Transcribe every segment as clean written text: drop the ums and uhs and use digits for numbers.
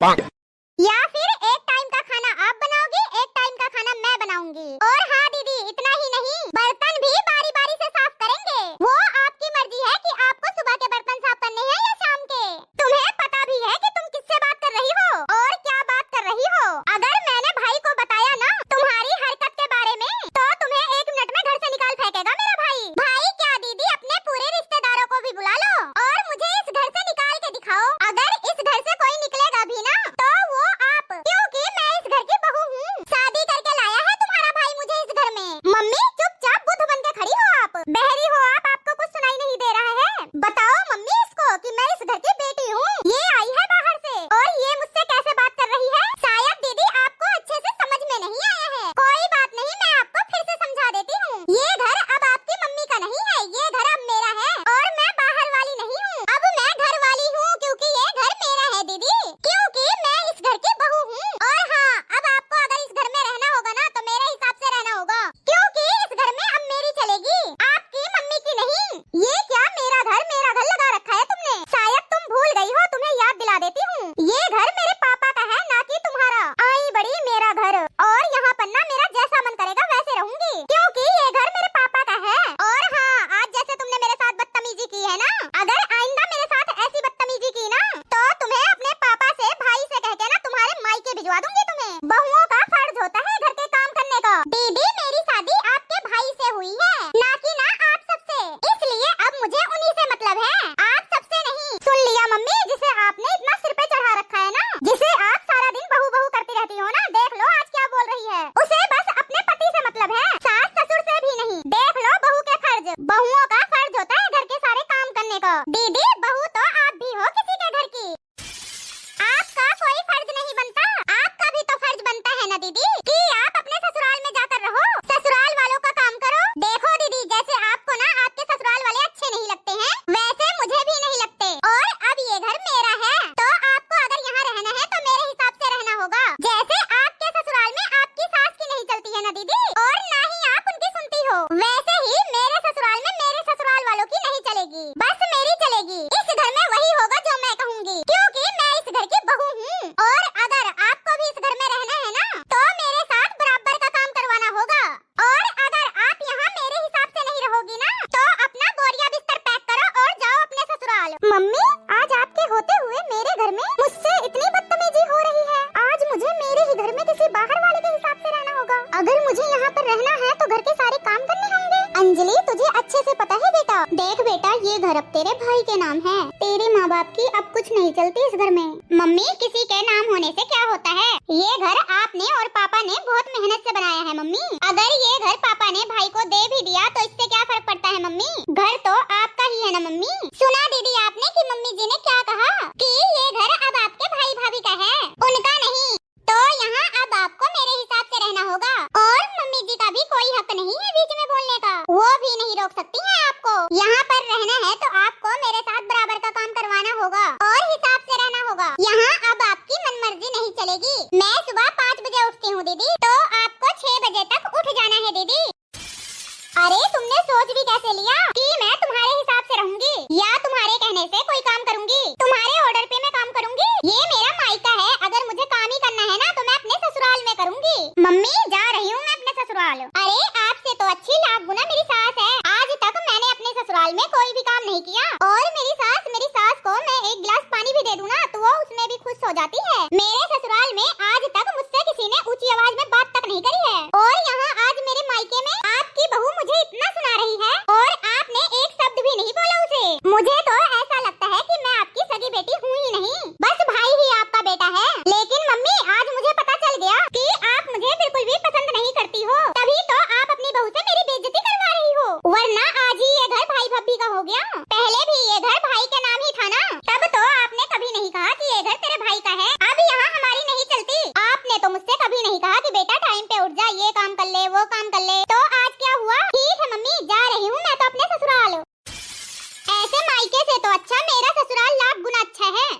या फिर एक टाइम का खाना आप बनाओगी, एक टाइम का खाना मैं बनाऊंगी। और हाँ दीदी, इतना ही नहीं, बर्तन भी बारी बारी से साफ करेंगे। वो आपकी मर्जी है कि आपको सुबह के बर्तन साफ करने हैं या शाम के। तुम्हें पता भी है कि तुम किससे बात कर रही हो और क्या बात कर रही हो। अगर मैंने भाई को बताया ना तुम्हारी हरकत के बारे में, तो तुम्हें 1 मिनट में घर से निकाल फेंकेगा मेरा भाई। भाई क्या दीदी, अपने पूरे रिश्तेदारों को भी बुला लो और मुझे इस घर से निकाल के दिखाओ। अगर इस घर से कोई निकलेगा भी ना, तो वो आप, क्योंकि मैं इस घर की बहू हूँ। शादी करके लाया है तुम्हारा भाई मुझे इस घर में। मम्मी चुपचाप बुद्ध बन के खड़ी हो आप। बहरी हो आप, आपको कुछ सुनाई नहीं दे रहा है? बताओ मम्मी इसको कि मैं इस घर की बेटी हूँ। ये आई है बाहर से और ये मुझसे कैसे बात कर रही है। शायद दीदी आपको अच्छे से समझ में नहीं आया है। कोई बात नहीं, मैं आपको फिर से समझा देती हूँ। ये घर अब आपकी मम्मी का नहीं है, ये घर अब मेरा है और मैं बाहर वाली नहीं हूँ। अब मैं घर वाली हूँ क्योंकि ये घर मेरा है दीदी, क्योंकि मैं इस घर की बहू हूँ। और हाँ, अब आपको अगर इस घर में रहना होगा ना, तो मेरे हिसाब से रहना होगा, क्योंकि इस घर में अब मेरी चलेगी, आपकी मम्मी की नहीं। ये क्या मेरा घर लगा रखा है तुमने? शायद तुम भूल गई हो, तुम्हें याद दिला देती हूँ। ये घर मेरे पापा का है, ना कि तुम्हारा। आई बड़ी मेरा घर, और यहाँ पर ना मेरा जैसा मन करेगा वैसे रहूंगी, क्योंकि ये घर मेरे पापा का है। और हाँ, आज जैसे तुमने मेरे साथ बदतमीजी की है ना, अगर आइंदा मेरे साथ ऐसी बदतमीजी की ना, तो तुम्हें अपने पापा से, भाई से कह के ना तुम्हारे मायके भिजवा दूंगी। तुम्हें बहुओं का फर्ज होता है घर के काम करने का। दीदी मेरी शादी आपके भाई से हुई है, ना कि ना आप सबसे, इसलिए अब मुझे उन्हीं से मतलब है, आप सबसे नहीं। सुन लिया मम्मी, जिसे आपने इतना सिर पे चढ़ा रखा है ना, जिसे आप सारा दिन बहू बहू करती रहती हो ना, देख लो आज क्या बोल रही है। उसे बस अपने पति से मतलब है, सास ससुर से भी नहीं। देख लो बहू के फर्ज, बहुओं का फर्ज होता है घर के सारे काम करने का। दीदी बहू तो आप भी हो किसी के घर की, आपका कोई फर्ज नहीं बनता। आपका भी तो फर्ज बनता है ना दीदी, कि आप अपने ससुराल में जाकर रहो, ससुराल वालों का काम करो। देखो दीदी, जैसे आपको ना आपके ससुराल वाले अच्छे नहीं लगते हैं, वैसे मुझे भी नहीं लगते। और अब ये घर मेरा है, तो आपको अगर यहाँ रहना है तो मेरे हिसाब से रहना होगा। जैसे आपके ससुराल में आपकी सास की नहीं चलती है ना दीदी, और ना ही आप उनकी सुनती हो, वैसे ही मेरे ससुराल में मेरे ससुराल वालों की नहीं चलेगी, बस मेरी चलेगी। इस घर में वही होगा जो मैं कहूँगी, क्योंकि मैं इस घर की बहू हूँ। और अगर आपको भी इस घर में रहना है ना, तो मेरे साथ बराबर का काम करवाना होगा। और अगर आप यहाँ मेरे हिसाब से नहीं रहोगी ना, तो अपना बोरिया बिस्तर पैक करो और जाओ अपने ससुराल। मम्मी आज आपके होते हुए मेरे घर में मुझसे इतनी बदतमीजी हो रही है। आज मुझे मेरे ही घर में किसी बाहर वाले के हिसाब से रहना होगा। अगर मुझे यहाँ पर रहना है तो घर के सारे काम करने होंगे। अंजलि तुझे अच्छे से पता है बेटा, देख बेटा ये घर अब तेरे भाई के नाम है, तेरे माँ बाप की अब कुछ नहीं चलती इस घर में। मम्मी किसी के नाम होने से क्या होता है, ये घर आपने और पापा ने बहुत मेहनत से बनाया है मम्मी। अगर ये घर पापा ने भाई को दे भी दिया तो इससे क्या फर्क पड़ता है मम्मी, घर तो आपका ही है ना मम्मी। सुना दीदी आपने कि मम्मी जी ने क्या कहा, कि ये घर अब आपके भाई भाभी का है, उनका नहीं। तो यहाँ अब आपको मेरे हिसाब से रहना होगा, और मम्मी जी का भी कोई हक नहीं है बीच में बोलने का, वो भी नहीं रोक सकती हैं आपको। यहाँ पर रहना है तो आपको मेरे साथ बराबर का काम करवाना होगा और हिसाब से रहना होगा। यहाँ अब आपकी मनमर्जी नहीं चलेगी। मैं सुबह 5 बजे उठती हूँ दीदी, तो आपको 6 बजे तक उठ जाना है दीदी। अरे तुमने सोच भी कैसे लिया कि मैं तुम्हारे हिसाब से रहूंगी या तुम्हारे कहने से कोई काम करूंगी, तुम्हारे ऑर्डर पे मैं काम करूंगी? ये मेरा मायका है, अगर मुझे काम ही करना है ना तो मैं अपने ससुराल में करूंगी। मम्मी जा रही हूँ मैं अपने ससुराल। अरे आपसे तो अच्छी लाख गुना मेरी सास है, आज तक मैंने अपने ससुराल में कोई भी काम नहीं किया, और मेरी सास को मैं 1 गिलास पानी भी दे दूँ ना तो वो उसमें भी खुश हो जाती है। मेरे ससुराल में आज तक मुझसे किसी ने ऊंची आवाज में बात तक नहीं करी है, और यहाँ आज मेरे मायके में आपकी बहू मुझे इतना सुना रही है और आपने एक शब्द भी नहीं बोला उसे। मुझे तो ऐसा लगता है कि मैं आपकी सगी बेटी हूँ ही नहीं, बस भाई ही आपका बेटा है। लेकिन मम्मी आज मुझे पता चल गया कि आप मुझे बिल्कुल भी पसंद नहीं करती हो, तभी तो आप अपनी बहू से मेरी बेइज्जती करवा रही हो, वरना आज ही ये घर भाई भाभी का हो गया। पहले भी ये घर भाई के नाम ही था ना, तब तो आपने कभी नहीं कहा कि ये घर तेरे भाई का है। अब यहाँ हमारी नहीं चलती, आपने तो मुझसे कभी नहीं कहा कि बेटा टाइम पे उठ जा, ये काम कर ले वो काम कर ले। तो आज क्या हुआ? ठीक है मम्मी जा रही हूँ मैं तो अपने ससुराल। ऐसे मायके से तो अच्छा मेरा ससुराल लाख गुना अच्छा है।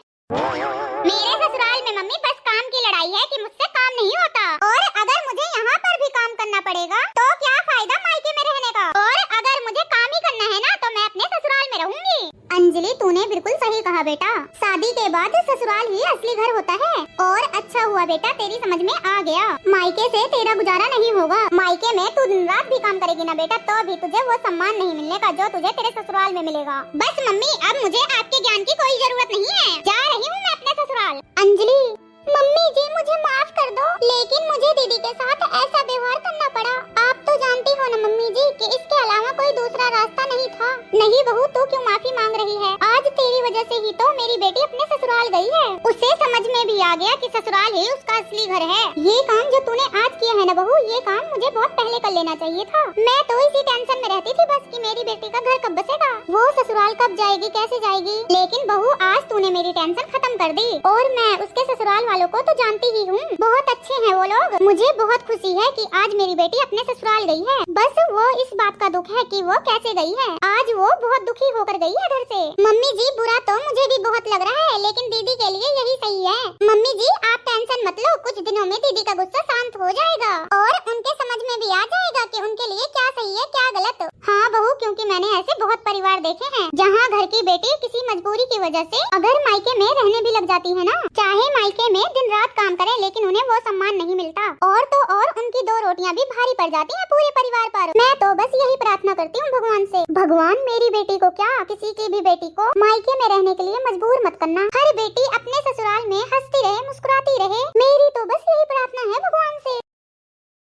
मेरे ससुराल में मम्मी बस काम की लड़ाई है कि मुझसे काम नहीं होता, और अगर मुझे यहाँ पर भी काम करना पड़ेगा तो क्या फायदा मायके में रहने का, और अगर मुझे काम ही करना है ना तो मैं अपने ससुराल में रहूंगी। अंजलि तूने बिल्कुल सही कहा बेटा, शादी के बाद ससुराल ही असली घर होता है। और अच्छा हुआ बेटा तेरी समझ में आ गया, मायके से तेरा गुजारा नहीं होगा। मायके में तू दिन रात भी काम करेगी ना बेटा, तो भी तुझे वो सम्मान नहीं मिलने का जो तुझे तेरे ससुराल में मिलेगा। बस मम्मी अब मुझे आपके ज्ञान की कोई जरूरत नहीं है, जा रही हूँ मैं अपने ससुराल। अंजलि मम्मी जी मुझे माफ कर दो, लेकिन मुझे दीदी के साथ ऐसा व्यवहार करना पड़ा। आप तो जानती हो ना मम्मी जी कि इसके अलावा कोई दूसरा रास्ता नहीं था। नहीं बहू तू क्यों माफी मांग रही है? आज तेरी वजह से ही तो मेरी बेटी अपने ससुराल गई है। उसे समझ में भी आ गया कि ससुराल ही उसका असली घर है। ये काम जो तूने आज किया है ना बहू, ये काम मुझे बहुत पहले कर लेना चाहिए था। मैं तो इसी टेंशन में रहती थी बस कि मेरी बेटी का घर कब बसेगा, वो ससुराल कब जाएगी, कैसे जाएगी। लेकिन बहू आज तूने मेरी टेंशन खत्म कर दी। और मैं उसके ससुराल वालों को तो जानती ही हूँ, बहुत अच्छे हैं वो लोग। मुझे बहुत खुशी है कि आज मेरी बेटी अपने ससुराल गई है। बस वो इस बात का दुख है कि वो कैसे गई है। आज वो बहुत दुखी होकर गई है घर से। मम्मी जी बुरा तो मुझे भी बहुत लग रहा है, लेकिन दीदी के लिए यही सही है। मम्मी जी आप टेंशन मत लो, कुछ दिनों में दीदी का गुस्सा शांत हो जाएगा और उनके समझ में भी आ जाएगा कि उनके लिए क्या सही है क्या गलत। हाँ बहू, क्योंकि मैंने ऐसे बहुत परिवार देखे हैं जहाँ घर की बेटी किसी मजबूरी की वजह से अगर मायके में रहने भी लग जाती है ना, चाहे मायके में दिन रात काम करें लेकिन उन्हें वो सम्मान नहीं मिलता। और तो और उनकी दो रोटियां भी भारी पड़ जाती हैं पूरे परिवार पर। मैं तो बस यही प्रार्थना करती हूँ भगवान से, भगवान मेरी बेटी को क्या किसी की भी बेटी को मायके में रहने के लिए मजबूर मत करना। हर बेटी अपने ससुराल